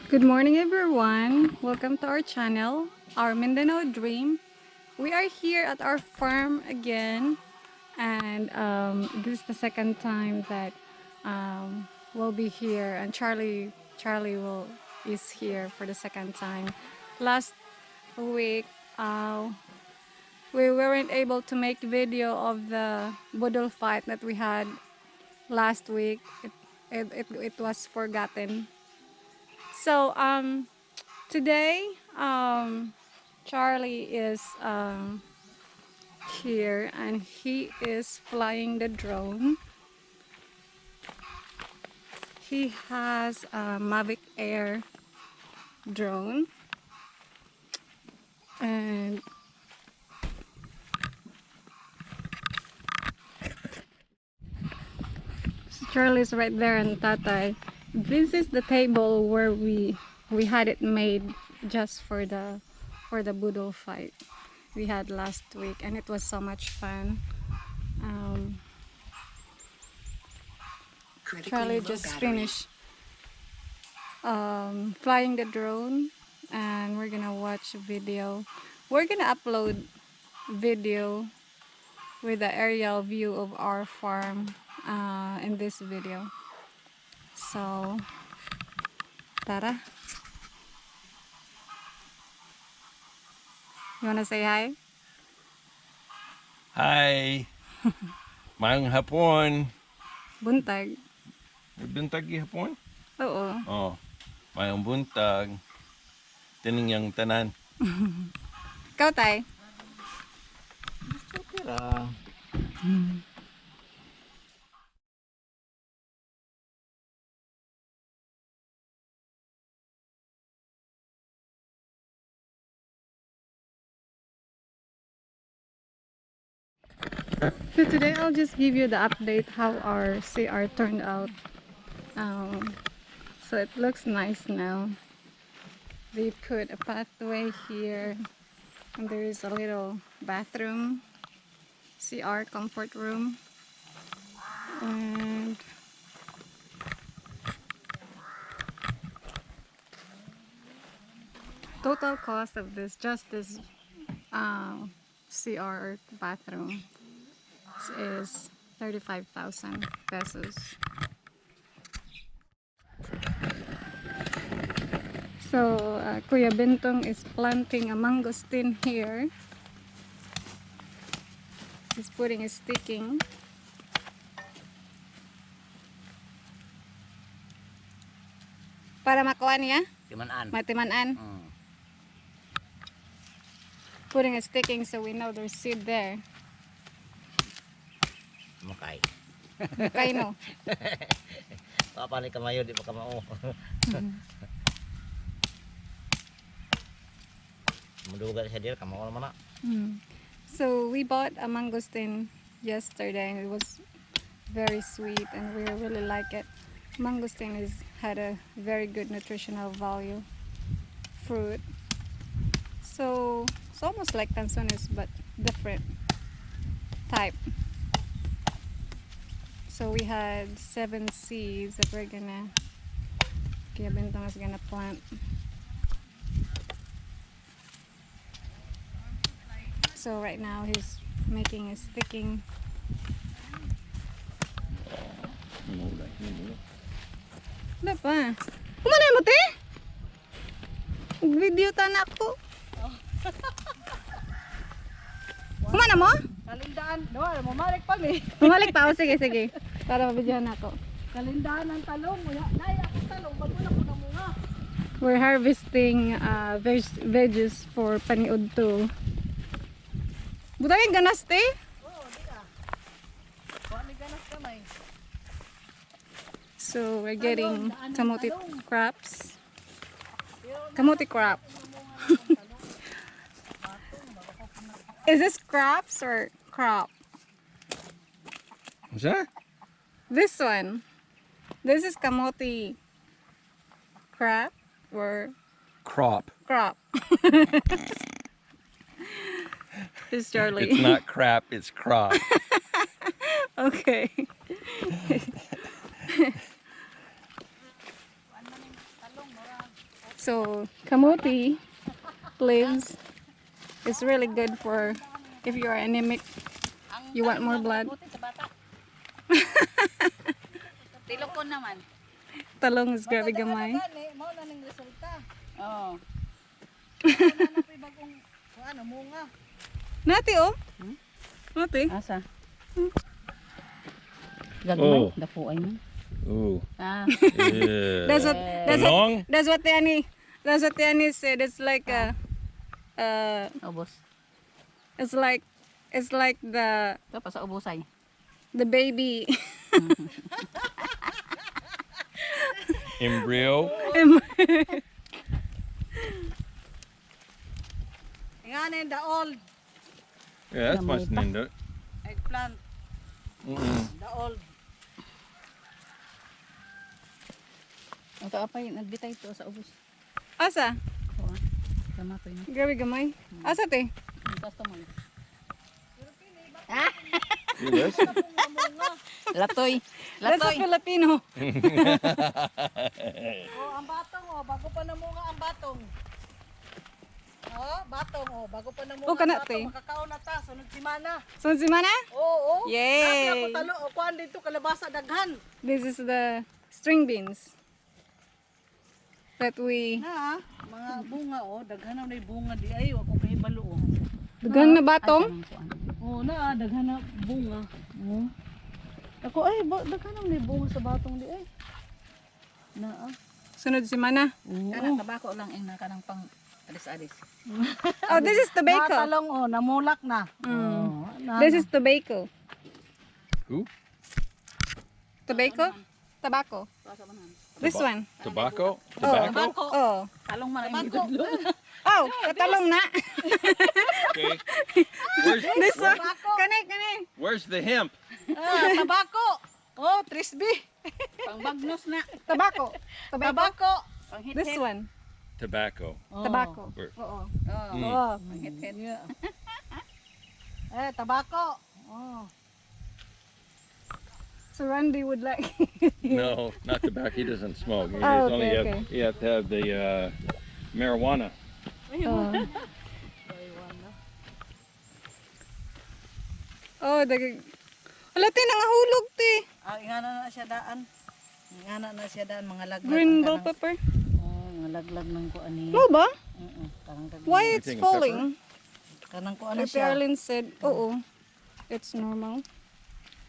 Good morning everyone, welcome to our channel, our Mindanao Dream. We are here at our farm again, and this is the second time that we'll be here, and Charlie is here for the second time. Last week we weren't able to make video of the budol fight that we had last week. It was forgotten. So today, Charlie is here and he is flying the drone. He has a Mavic Air drone, and so Charlie's right there and Tatay. This is the table where we had it made just for the budol fight we had last week, and it was so much fun. Charlie just finished flying the drone, and we're gonna watch a video. We're gonna upload video with the aerial view of our farm in this video. So tara, you wanna say hi? Hi. Maayong hapon. Buntag. Buntag hapon? Oo. Oh. Maayong buntag. Tining yang tanan. Ikaw tay? Okay lang. So today I'll just give you the update how our CR turned out. So it looks nice now. They put a pathway here, and there is a little bathroom, CR comfort room, and total cost of just this CR bathroom is 35,000 pesos. So Kuya Bentong is planting a mangosteen here. He's putting a sticking. Para makuha niya? Timanan. Matimanan. Putting a sticking so we know there's seed there. Makay. Okay, no? Papanik ka mayo, di pa ka mao. Muduga siya dir, kamo naman na. So we bought a mangosteen yesterday, and it was very sweet, and we really like it. Mangosteen had a very good nutritional value fruit. So it's almost like cansones, but different type. So we had 7 seeds that we're gonna, Kuya Bentong is gonna plant. So right now he's making a sticking. Wala pa. Kumanay mo, te? Video tanak ko. Kumana mo? Kalindaan, no, mamalik pa mi. Bumalik pa ako. Sige, sige. Para mabidyohan ako. Kalindaan ng talong, nay ako talong, bago na ko na mga. We're harvesting veggies for paniud to. Butangin ganas, te? Oo, di ka. Kuha ni ganas kamay. So we're getting kamote crops. Kamote crop. Is this crops or crop? What's that? This one. This is kamote crop or Crop. crop. It's Charlie. It's not crap, it's crop. Okay. So kamuti leaves is really good for if you are anemic, you want more blood. Tilokon naman. Talong is grabe gamay. Mao na ning resulta. Oo. Wala na pa bagong ano munga. Nati oh. Nati. Asa? Oh. Gagmay, dapo ay man. Ooh. Ah, Yeah. Talong? That's what Tiani said. It's like ubos. it's like the Ito pa sa ubosay. baby. Embryo. Ingane the old Yeah, that's much named it. eggplant, the old. Ito apay nagbitay to sa ubos. Asa? Oo. Tama to yun. Grabe gamay. Asa te? Ang customer. Yes. Latoy. That's a Latoy. Filipino. Oh, ang batong oh, bago pa namunga ang batong. Oh, batong oh, bago pa namunga. Oh, kana, ang te. batong, makakaon na ta sunod semana. So si Mana? Oo, oh. Yay! Ako talo o kuan dito kalabasa daghan. This is the string beans that we Na, mga bunga oh, daghan na may bunga di ay wa ko kahibalo oh. dugan na batong. Oh, na daghan na bunga. Oh. Ako ay daghan na may bunga sa batong di ay. Na Sunod si Mana. Kana tabako lang ang nakanang pang alis-alis. Oh, this is tobacco. Natalong oh, namulak na. Mm. Oh, na, This is tobacco. Who? Tobacco? Tobacco. This one. Tobacco? Oh. Tobacco? Oh. Talong man ang Tabako. Oh, katalong na. Okay. Where's, This one. Kani, kani. where's the hemp? Tabako. Oh, trisby. pang bagnos na. Tobacco. Tobacco. Tabako. Pang This hit-hit. one. Tobacco. Tobacco. Where? Oo. Oo. Mm. Oh. Pang hit-hit. Tabako. Oh. So Randy would like. No, not tobacco. He doesn't smoke. He Oh, only okay, have, okay. you have to have the marijuana. Oh. Oh, dagag. Wala te nangahulog te. Ingana na siya daan. Ingana na siya daan mga laglag. Green ang bell kanang- pepper. Oh, mga laglag ng kuan ni. Mo ba? Karang kag. Why You it's think it's falling? Kanang ko ano Like siya. Arlene said, oo. It's normal.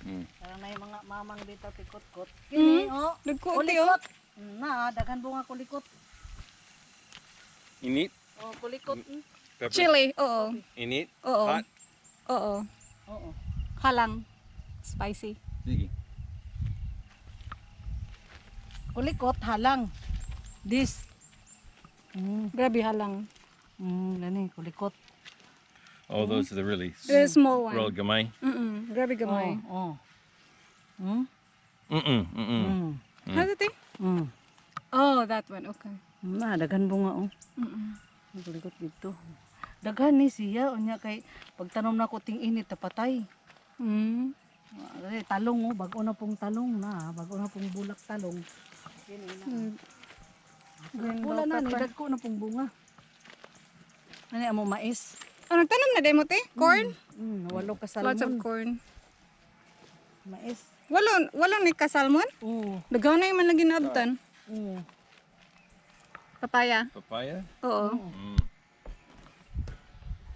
Parang na yung mga mamang dito tikot-kot. Mm. Kini oh. Dagko te oh. Kulikot. Na, daghan bunga kulikot. You need Oh, kulikot. pepper? Chili, oo. You need Oo. hot? Oo. Oo. Halang. Spicy. Sige. Kulikot halang. This. Grabe halang. Gani kulikot. Oh, those are the really The small real one. gamay. Grabe gamay. Oh. How's it? Oh, that one. Okay. Na, daghan bunga oh. Kulikot dito. Daghan ni siya unya kay pagtanom na ko ting init tapatay. Mm. Talong oh, bago na pong talong na, bago na pong bulak talong. Green Pula bell na, pepper. dagko na pong bunga. Ano amo mais? Ano, tanom na demo te? Corn? Walo ka Lots of salmon. corn. Mais. Walo ni ka salmon? Oo. Dagaw na yung man lagi naabtan. Oo. Papaya. Papaya? Oo. Mm.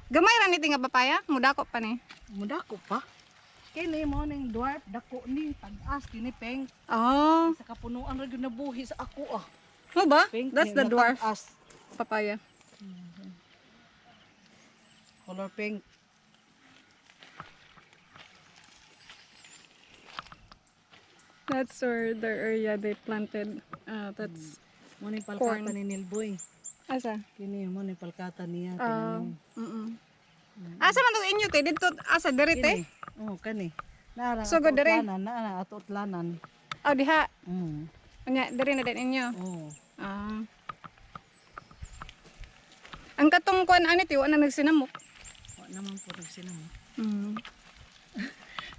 Gamay ra ni tinga papaya, mudako pa ni. Mudako pa. Kini mo ning dwarf dako ni tag-as kini peng Oh, sa kapunuan ra gyud nabuhi sa ako ah. mo ba? Pink That's ni the dwarf natag-as. papaya. Color pink. That's where the area they planted. That's Mo ni Corn. palkata ni Nilboy. asa? Kini mo ni palkata niya. Asa man to inyo te? Dito asa diri te? Oh, kani. Nara So, go diri? na ato utlanan. Oh, diha. Mm. Anya diri na din inyo. Oh. Ah. Ang katong kuan ani ti wa na nagsinamok. Wa naman po nagsinamo. Mm.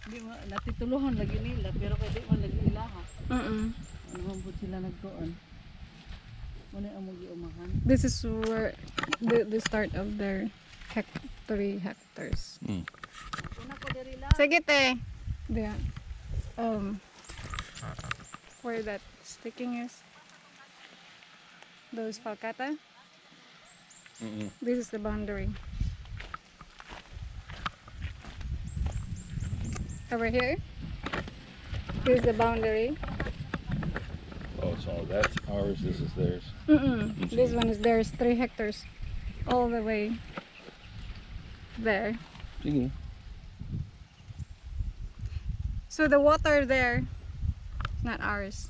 Di mo natituluhan lagi nila pero kay di man lagi ilaha. Mm. Ano man po sila nagtuon. Muna ang mugi umahan. This is where the start of their 3 hectares. Una ko diri la. Sige te. There. Where that sticking is. Those falcata. This is the boundary. Over here. This is the boundary. Oh, so that's ours. This is theirs. This one is theirs, 3 hectares, all the way there. Sige. So the water there is not ours.